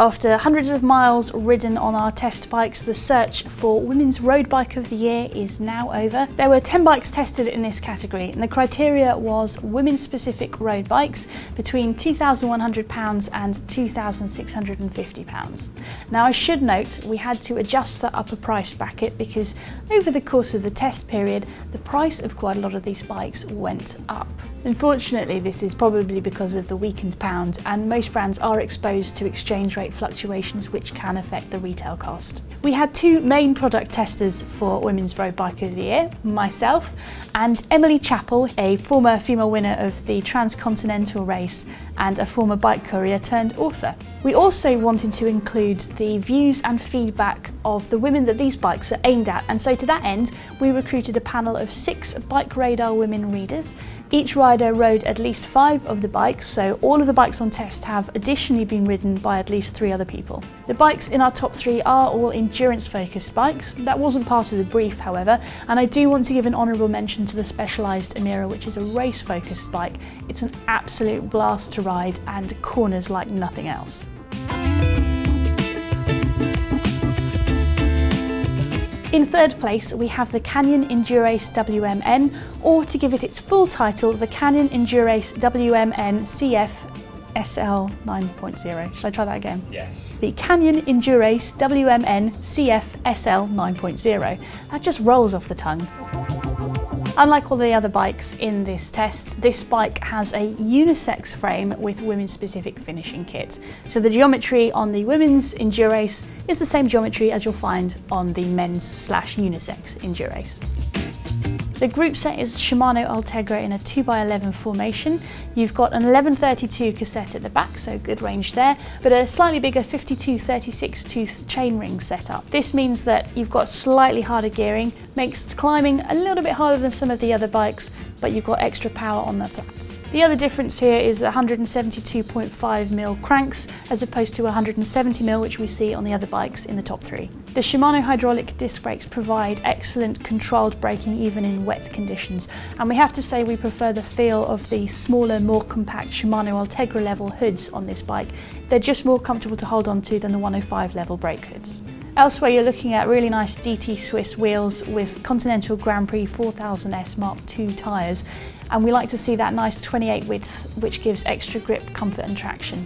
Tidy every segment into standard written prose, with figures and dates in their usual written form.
After hundreds of miles ridden on our test bikes, the search for Women's Road Bike of the Year is now over. There were 10 bikes tested in this category, and the criteria was women-specific road bikes between £2,100 and £2,650. Now, I should note we had to adjust the upper price bracket because over the course of the test period, the price of quite a lot of these bikes went up. Unfortunately, this is probably because of the weakened pound, and most brands are exposed to exchange rate fluctuations which can affect the retail cost. We had two main product testers for Women's Road Bike of the Year, myself and Emily Chappell, a former female winner of the Transcontinental race and a former bike courier turned author. We also wanted to include the views and feedback of the women that these bikes are aimed at, and so to that end we recruited a panel of 6 Bike Radar women readers. Each rider rode at least 5 of the bikes, so all of the bikes on test have additionally been ridden by at least 3 other people. The bikes in our top 3 are all endurance-focused bikes. That wasn't part of the brief, however, and I do want to give an honourable mention to the Specialized Emira, which is a race-focused bike. It's an absolute blast to ride and corners like nothing else. In third place, we have the Canyon Endurace WMN, or to give it its full title, the Canyon Endurace WMN CF SL 9.0. Should I try that again? Yes. The Canyon Endurace WMN CF SL 9.0. That just rolls off the tongue. Unlike all the other bikes in this test, this bike has a unisex frame with women-specific finishing kit. So the geometry on the women's Endurace is the same geometry as you'll find on the men's/unisex Endurace. The group set is Shimano Ultegra in a 2x11 formation. You've got an 1132 cassette at the back, so good range there, but a slightly bigger 52-36 tooth chainring setup. This means that you've got slightly harder gearing, makes climbing a little bit harder than some of the other bikes, but you've got extra power on the flats. The other difference here is the 172.5mm cranks as opposed to 170mm which we see on the other bikes in the top 3. The Shimano hydraulic disc brakes provide excellent controlled braking even in wet conditions, and we have to say we prefer the feel of the smaller, more compact Shimano Ultegra level hoods on this bike. They're just more comfortable to hold on to than the 105 level brake hoods. Elsewhere, you're looking at really nice DT Swiss wheels with Continental Grand Prix 4000S Mark II tyres, and we like to see that nice 28 width, which gives extra grip, comfort and traction.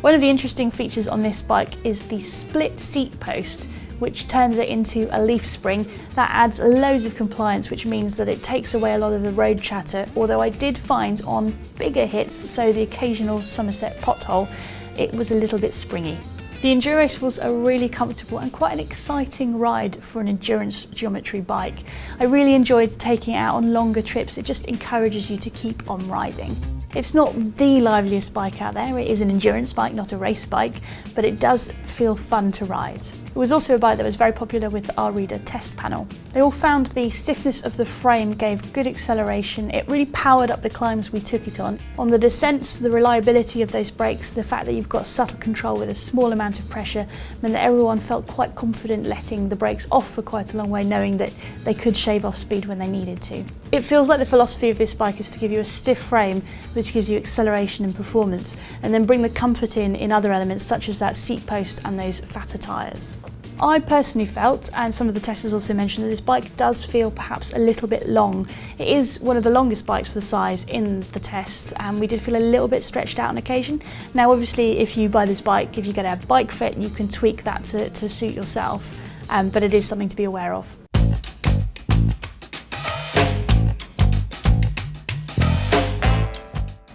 One of the interesting features on this bike is the split seat post, which turns it into a leaf spring. That adds loads of compliance, which means that it takes away a lot of the road chatter, although I did find on bigger hits, so the occasional Somerset pothole, it was a little bit springy. The Endurace was a really comfortable and quite an exciting ride for an endurance geometry bike. I really enjoyed taking it out on longer trips. It just encourages you to keep on riding. It's not the liveliest bike out there. It is an endurance bike, not a race bike, but it does feel fun to ride. It was also a bike that was very popular with our reader test panel. They all found the stiffness of the frame gave good acceleration. It really powered up the climbs we took it on. On the descents, the reliability of those brakes, the fact that you've got subtle control with a small amount of pressure, meant that everyone felt quite confident letting the brakes off for quite a long way, knowing that they could shave off speed when they needed to. It feels like the philosophy of this bike is to give you a stiff frame, which gives you acceleration and performance, and then bring the comfort in other elements such as that seat post and those fatter tyres. I personally felt, and some of the testers also mentioned, that this bike does feel perhaps a little bit long. It is one of the longest bikes for the size in the test, and we did feel a little bit stretched out on occasion. Now obviously if you buy this bike, if you get a bike fit, you can tweak that to suit yourself, but it is something to be aware of.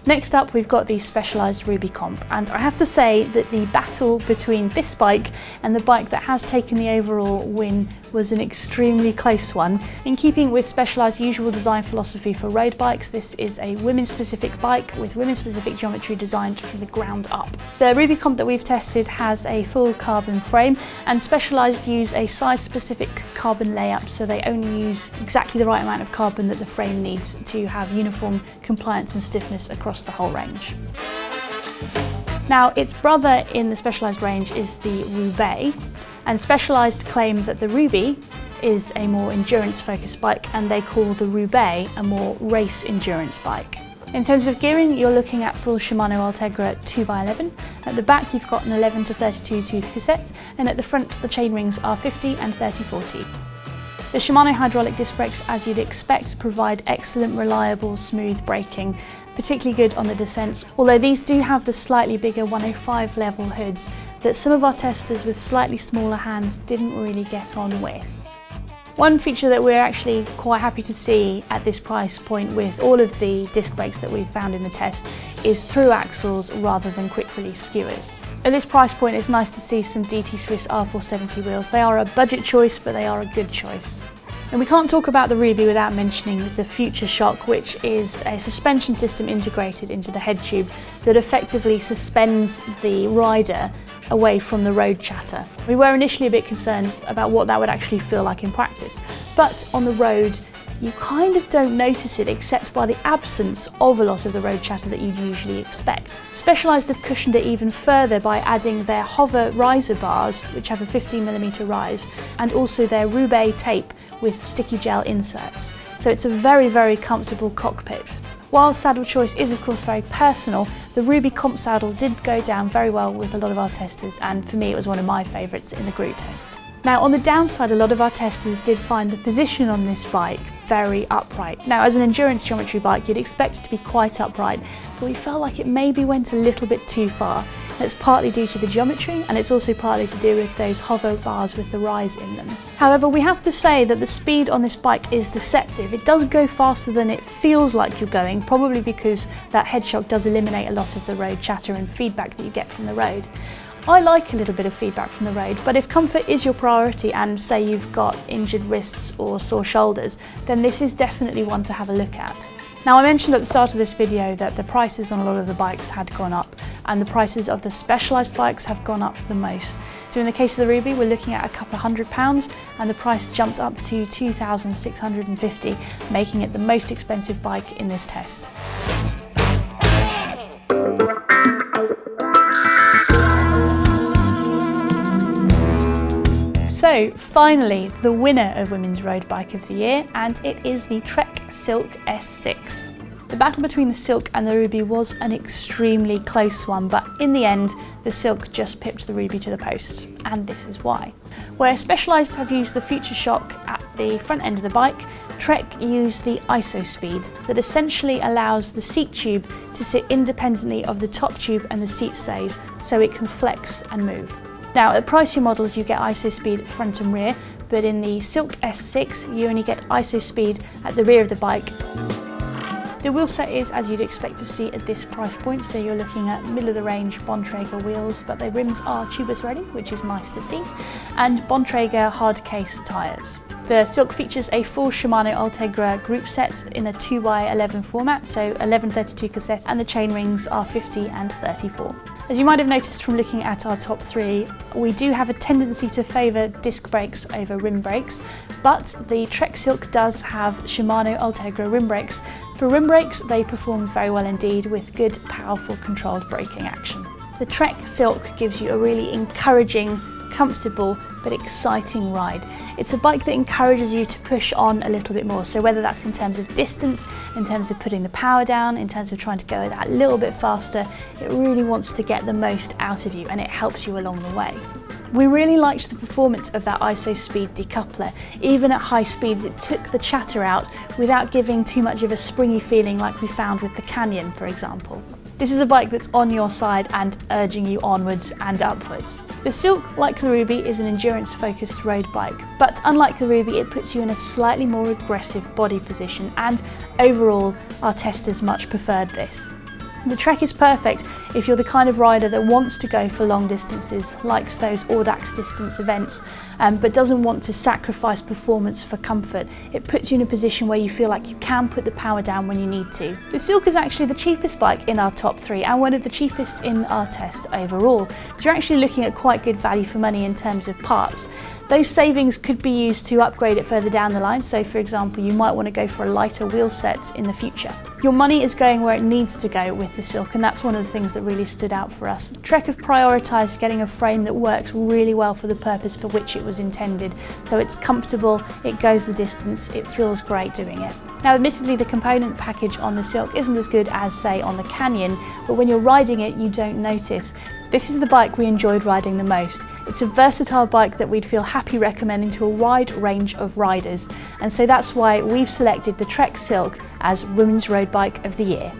Next up, we've got the Specialized Ruby Comp, and I have to say that the battle between this bike and the bike that has taken the overall win was an extremely close one. In keeping with Specialized's usual design philosophy for road bikes, this is a women-specific bike with women-specific geometry designed from the ground up. The Ruby Comp that we've tested has a full carbon frame, and Specialized use a size-specific carbon layup, so they only use exactly the right amount of carbon that the frame needs to have uniform compliance and stiffness across the whole range. Now, its brother in the Specialized range is the Roubaix, and Specialized claim that the Ruby is a more endurance-focused bike, and they call the Roubaix a more race endurance bike. In terms of gearing, you're looking at full Shimano Ultegra 2x11. At the back you've got an 11 to 32 tooth cassette, and at the front the chainrings are 50 and 30/40. The Shimano hydraulic disc brakes, as you'd expect, provide excellent, reliable, smooth braking, particularly good on the descents, although these do have the slightly bigger 105 level hoods that some of our testers with slightly smaller hands didn't really get on with. One feature that we're actually quite happy to see at this price point with all of the disc brakes that we've found in the test is through axles rather than quick release skewers. At this price point it's nice to see some DT Swiss R470 wheels. They are a budget choice, but they are a good choice. And we can't talk about the Ruby without mentioning the Future Shock, which is a suspension system integrated into the head tube that effectively suspends the rider away from the road chatter. We were initially a bit concerned about what that would actually feel like in practice, but on the road you kind of don't notice it except by the absence of a lot of the road chatter that you'd usually expect. Specialized have cushioned it even further by adding their hover riser bars, which have a 15mm rise, and also their Roubaix tape with sticky gel inserts. So it's a very, very comfortable cockpit. While saddle choice is of course very personal, the Ruby comp saddle did go down very well with a lot of our testers, and for me it was one of my favourites in the group test. Now on the downside, a lot of our testers did find the position on this bike very upright. Now as an endurance geometry bike you'd expect it to be quite upright, but we felt like it maybe went a little bit too far. That's partly due to the geometry, and it's also partly to do with those hover bars with the rise in them. However, we have to say that the speed on this bike is deceptive. It does go faster than it feels like you're going, probably because that head shock does eliminate a lot of the road chatter and feedback that you get from the road. I like a little bit of feedback from the road, but if comfort is your priority and say you've got injured wrists or sore shoulders, then this is definitely one to have a look at. Now, I mentioned at the start of this video that the prices on a lot of the bikes had gone up, and the prices of the Specialized bikes have gone up the most. So in the case of the Ruby, we're looking at a couple of £100, and the price jumped up to £2,650, making it the most expensive bike in this test. So finally, the winner of Women's Road Bike of the Year, and it is the Trek Silk S6. The battle between the Silk and the Ruby was an extremely close one, but in the end, the Silk just pipped the Ruby to the post, and this is why. Where Specialized have used the Future Shock at the front end of the bike, Trek used the ISO-Speed that essentially allows the seat tube to sit independently of the top tube and the seat stays, so it can flex and move. Now, at pricier models you get ISO-Speed front and rear, but in the Silk S6 you only get ISO-Speed at the rear of the bike. The wheel set is as you'd expect to see at this price point, so you're looking at middle of the range Bontrager wheels, but the rims are tubeless ready, which is nice to see, and Bontrager hard case tyres. The Silk features a full Shimano Ultegra group set in a 2x11 format, so 11/32 cassette, and the chain rings are 50 and 34. As you might have noticed from looking at our top three, we do have a tendency to favour disc brakes over rim brakes, but the Trek Silk does have Shimano Ultegra rim brakes. For rim brakes, they perform very well indeed with good, powerful, controlled braking action. The Trek Silk gives you a really encouraging, comfortable but exciting ride. It's a bike that encourages you to push on a little bit more, so whether that's in terms of distance, in terms of putting the power down, in terms of trying to go that little bit faster, it really wants to get the most out of you, and it helps you along the way. We really liked the performance of that ISO-Speed decoupler. Even at high speeds it took the chatter out without giving too much of a springy feeling like we found with the Canyon, for example. This is a bike that's on your side and urging you onwards and upwards. The Silk, like the Ruby, is an endurance-focused road bike, but unlike the Ruby, it puts you in a slightly more aggressive body position, and overall, our testers much preferred this. The Trek is perfect if you're the kind of rider that wants to go for long distances, likes those Audax distance events, but doesn't want to sacrifice performance for comfort. It puts you in a position where you feel like you can put the power down when you need to. The Silk is actually the cheapest bike in our top three and one of the cheapest in our tests overall. So you're actually looking at quite good value for money in terms of parts. Those savings could be used to upgrade it further down the line. So for example, you might want to go for a lighter wheel set in the future. Your money is going where it needs to go with the Silk, and that's one of the things that really stood out for us. Trek have prioritised getting a frame that works really well for the purpose for which it was intended. So it's comfortable, it goes the distance, it feels great doing it. Now admittedly the component package on the Silk isn't as good as say on the Canyon, but when you're riding it you don't notice. This is the bike we enjoyed riding the most. It's a versatile bike that we'd feel happy recommending to a wide range of riders, and so that's why we've selected the Trek Silk as Women's Road Bike of the Year.